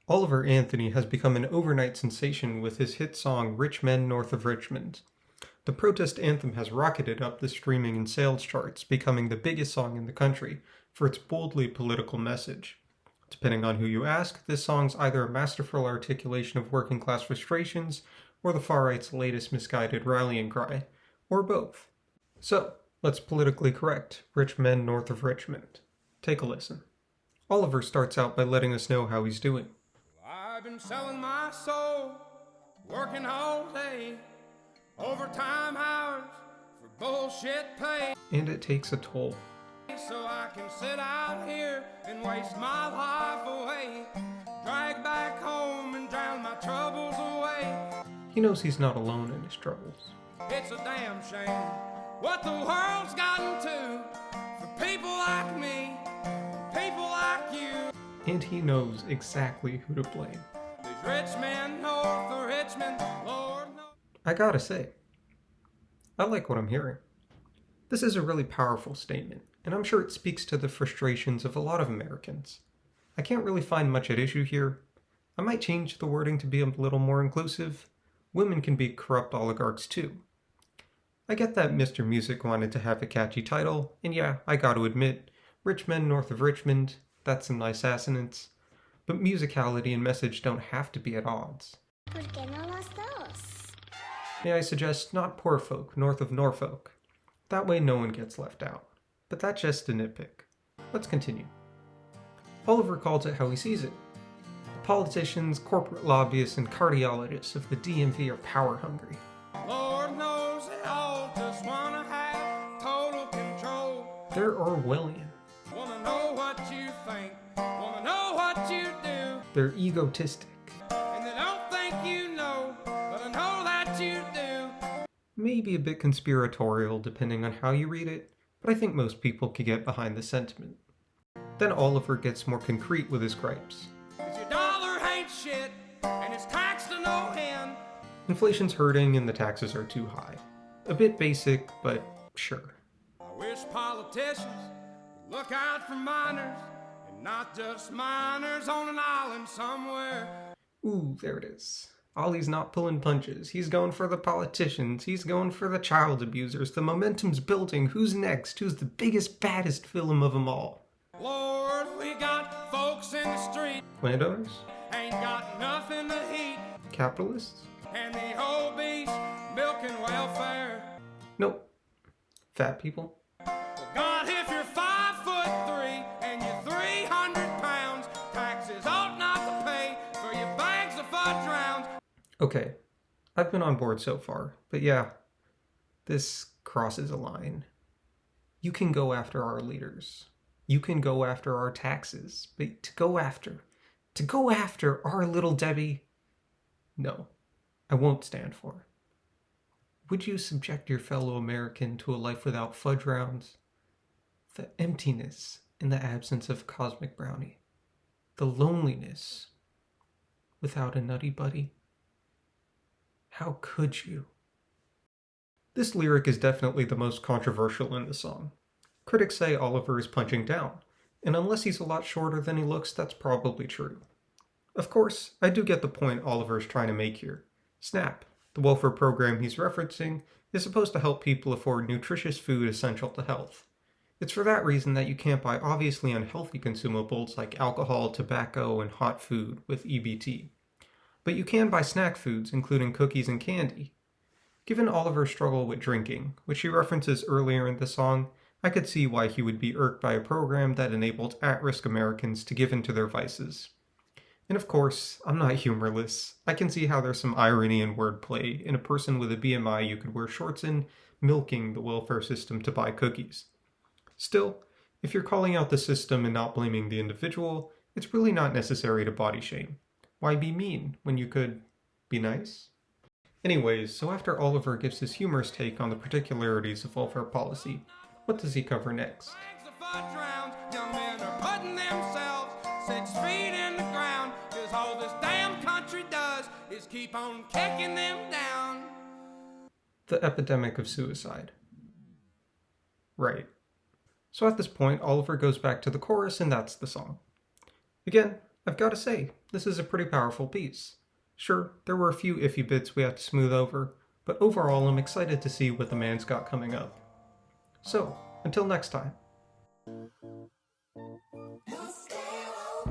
Oliver Anthony has become an overnight sensation with his hit song Men North of Richmond. The protest anthem has rocketed up the streaming and sales charts, becoming the biggest song in the country for its boldly political message. Depending on who you ask, this song's either a masterful articulation of working class frustrations or the far-right's latest misguided rallying cry, or both. So, let's politically correct Men North of Richmond. Take a listen. Oliver starts out by letting us know how he's doing. I've been selling my soul, working all day, overtime hours for bullshit pay. And it takes a toll. So I can sit out here and waste my life away, drag back home and drown my troubles away. He knows he's not alone in his troubles. It's a damn shame what the world's gotten to for people like me, people like you. And he knows exactly who to blame. These rich men north of Richmond, Lord knows. I gotta say, I like what I'm hearing. This is a really powerful statement, and I'm sure it speaks to the frustrations of a lot of Americans. I can't really find much at issue here. I might change the wording to be a little more inclusive. Women can be corrupt oligarchs too. I get that Mr. Music wanted to have a catchy title, and yeah, I gotta admit, Men North of Richmond, that's some nice assonance. But musicality and message don't have to be at odds. ¿Por qué no los dos? May I suggest not poor folk north of Norfolk? That way no one gets left out. But that's just a nitpick. Let's continue. Oliver calls it how he sees it. The politicians, corporate lobbyists, and cardiologists of the DMV are power hungry. Lord knows they all just wanna have total control. They're Orwellian. Wanna know what you think, wanna know what you do. They're egotistic. And they don't think you know, but I know that you do. Maybe a bit conspiratorial depending on how you read it, but I think most people could get behind the sentiment. Then Oliver gets more concrete with his gripes. 'Cause your dollar ain't shit, and it's taxed to no end. Inflation's hurting and the taxes are too high. A bit basic, but sure. I wish politicians would look out for minors, and not just minors on an island somewhere. Ooh, there it is. Ollie's not pulling punches. He's going for the politicians. He's going for the child abusers. The momentum's building. Who's next? Who's the biggest, baddest villain of them all? Lord, we got folks in the street, Landowners? ain't got nothing to eat, Capitalists? and the obese milking welfare. Nope. Fat people? Well, God, if you're 5'3" and you're 300 pounds, taxes ought not to pay for your bags of fudge rounds. Okay, I've been on board so far, but yeah, this crosses a line. You can go after our leaders. You can go after our taxes, but to go after our little Debbie, no, I won't stand for. Would you subject your fellow American to a life without fudge rounds? The emptiness in the absence of cosmic brownie. The loneliness without a nutty buddy. How could you? This lyric is definitely the most controversial in the song. Critics say Oliver is punching down, and unless he's a lot shorter than he looks, that's probably true. Of course, I do get the point Oliver is trying to make here. SNAP, the welfare program he's referencing, is supposed to help people afford nutritious food essential to health. It's for that reason that you can't buy obviously unhealthy consumables like alcohol, tobacco, and hot food with EBT. But you can buy snack foods, including cookies and candy. Given Oliver's struggle with drinking, which he references earlier in the song, I could see why he would be irked by a program that enabled at-risk Americans to give in to their vices. And of course, I'm not humorless. I can see how there's some irony and wordplay in a person with a BMI you could wear shorts in milking the welfare system to buy cookies. Still, if you're calling out the system and not blaming the individual, it's really not necessary to body shame. Why be mean when you could be nice? Anyways, so after Oliver gives his humorous take on the particularities of welfare policy, what does he cover next? Bags of fudge rounds, young men are putting themselves 6 feet in the ground, 'cause all this damn country does is keep on kicking them down. The epidemic of suicide. Right. So at this point, Oliver goes back to the chorus and that's the song. Again, I've got to say, this is a pretty powerful piece. Sure, there were a few iffy bits we have to smooth over, but overall I'm excited to see what the man's got coming up. So, until next time.